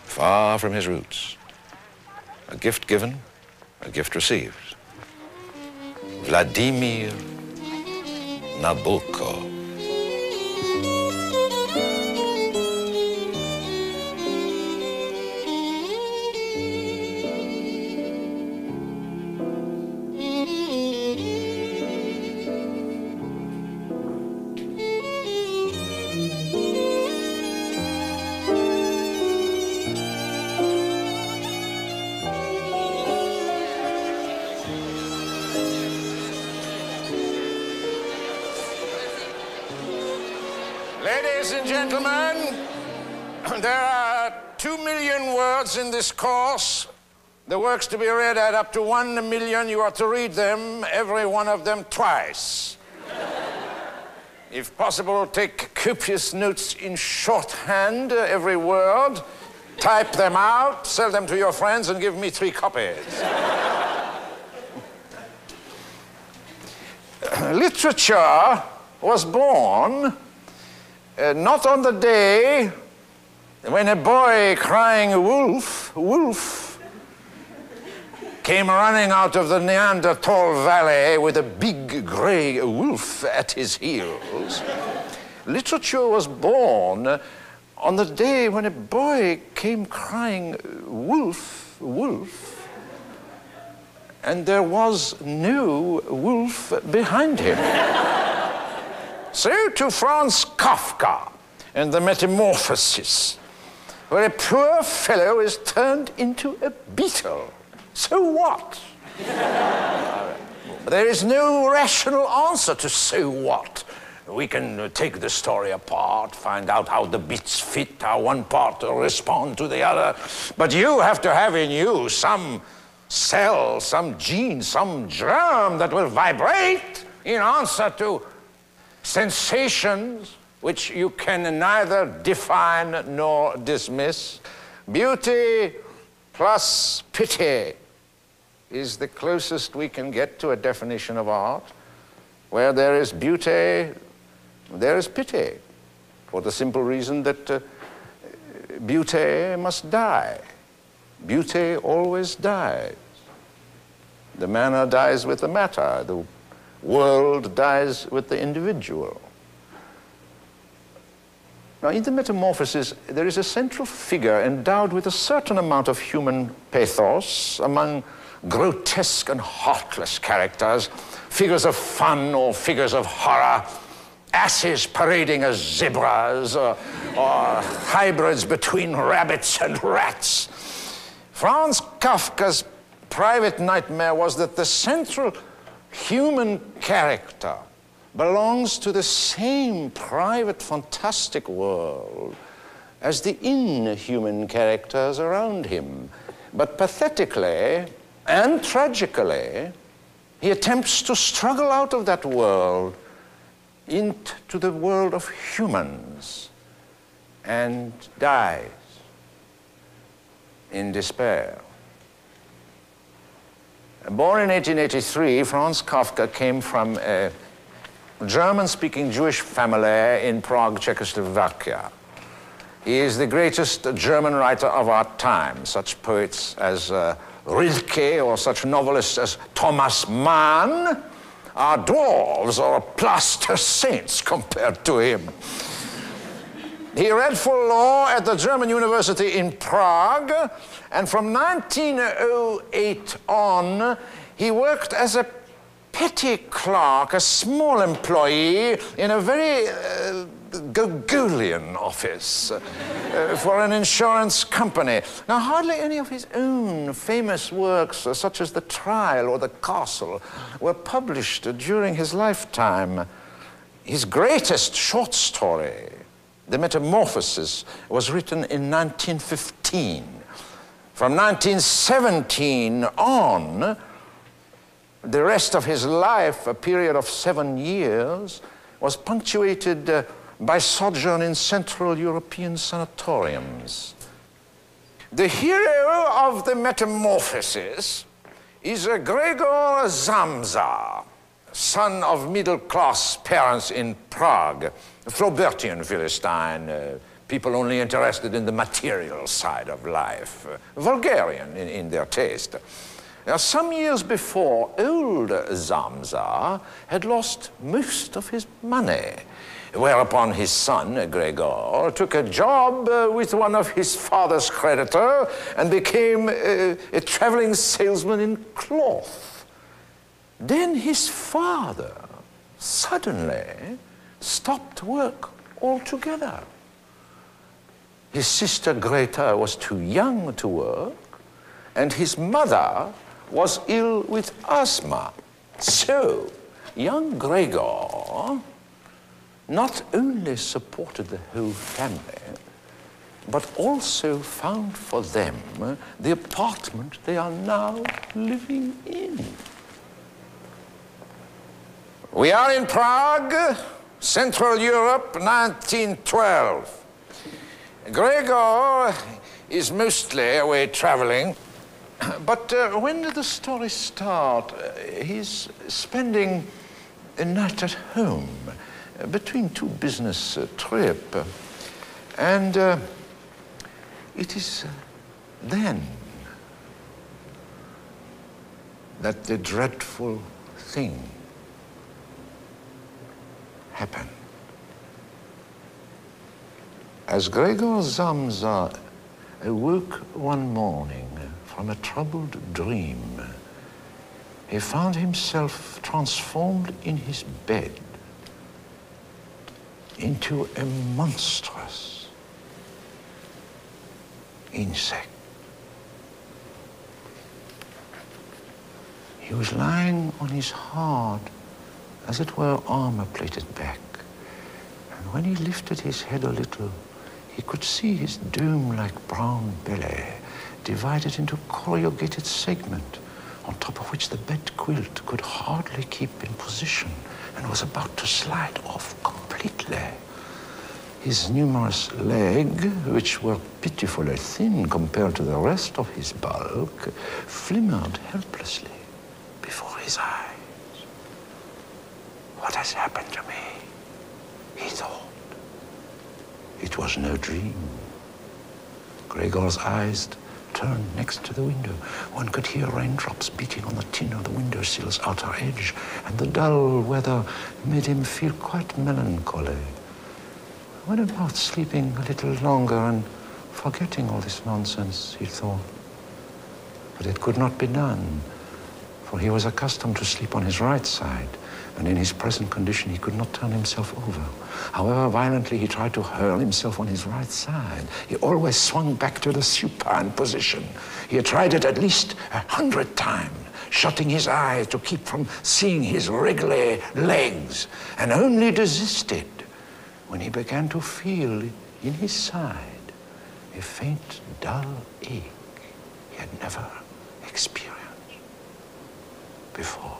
far from his roots. A gift given, a gift received. Vladimir Nabokov. Ladies and gentlemen, there are 2 million words in this course. The works to be read add up to 1 million. You are to read them, every one of them, twice. If possible, take copious notes in shorthand, every word. Type them out, sell them to your friends, and give me 3 copies. Literature was born not on the day when a boy crying wolf, wolf, came running out of the Neanderthal valley with a big gray wolf at his heels. Literature was born on the day when a boy came crying wolf, wolf, and there was no wolf behind him. So to Franz Kafka and the Metamorphosis, where a poor fellow is turned into a beetle. So what? There is no rational answer to so what. We can take the story apart, find out how the bits fit, how one part will respond to the other. But you have to have in you some cell, some gene, some germ that will vibrate in answer to sensations which you can neither define nor dismiss. Beauty plus pity is the closest we can get to a definition of art. Where there is beauty, there is pity, for the simple reason that beauty must die. Beauty always dies. The manner dies with the matter. The world dies with the individual. Now, in the Metamorphosis, there is a central figure endowed with a certain amount of human pathos among grotesque and heartless characters, figures of fun or figures of horror, asses parading as zebras, or hybrids between rabbits and rats. Franz Kafka's private nightmare was that the central human character belongs to the same private fantastic world as the inhuman characters around him. But pathetically and tragically, he attempts to struggle out of that world into the world of humans and dies in despair. Born in 1883, Franz Kafka came from a German-speaking Jewish family in Prague, Czechoslovakia. He is the greatest German writer of our time. Such poets as Rilke or such novelists as Thomas Mann are dwarves or plaster saints compared to him. He read for law at the German University in Prague, and from 1908 on, he worked as a petty clerk, a small employee in a very Gogolian office for an insurance company. Now, hardly any of his own famous works, such as The Trial or The Castle, were published during his lifetime. His greatest short story, The Metamorphosis, was written in 1915. From 1917 on, the rest of his life, a period of 7 years, was punctuated by sojourn in Central European sanatoriums. The hero of The Metamorphosis is Gregor Samsa, son of middle-class parents in Prague, Flaubertian Philistine, people only interested in the material side of life, vulgarian in their taste. Now, some years before, old Zamza had lost most of his money, whereupon his son, Gregor, took a job with one of his father's creditors and became a traveling salesman in cloth. Then his father suddenly stopped work altogether. His sister Greta was too young to work, and his mother was ill with asthma. So, young Gregor not only supported the whole family, but also found for them the apartment they are now living in. We are in Prague, Central Europe, 1912. Gregor is mostly away traveling, but when did the story start? He's spending a night at home between two business trips, and it is then that the dreadful thing happened. As Gregor Zamza awoke one morning from a troubled dream, he found himself transformed in his bed into a monstrous insect. He was lying on his hard, as it were, armor-plated back, and when he lifted his head a little, he could see his dome-like brown belly divided into a corrugated segment, on top of which the bed quilt could hardly keep in position and was about to slide off completely. His numerous legs, which were pitifully thin compared to the rest of his bulk, flimmered helplessly before his eyes. What has happened to me? He thought. It was no dream. Gregor's eyes turned next to the window. One could hear raindrops beating on the tin of the windowsill's outer edge, and the dull weather made him feel quite melancholy. I went about sleeping a little longer and forgetting all this nonsense, he thought. But it could not be done, for he was accustomed to sleep on his right side, and in his present condition he could not turn himself over. However violently he tried to hurl himself on his right side, he always swung back to the supine position. He had tried it at least 100 times, shutting his eyes to keep from seeing his wriggly legs, and only desisted when he began to feel in his side a faint, dull ache he had never experienced before.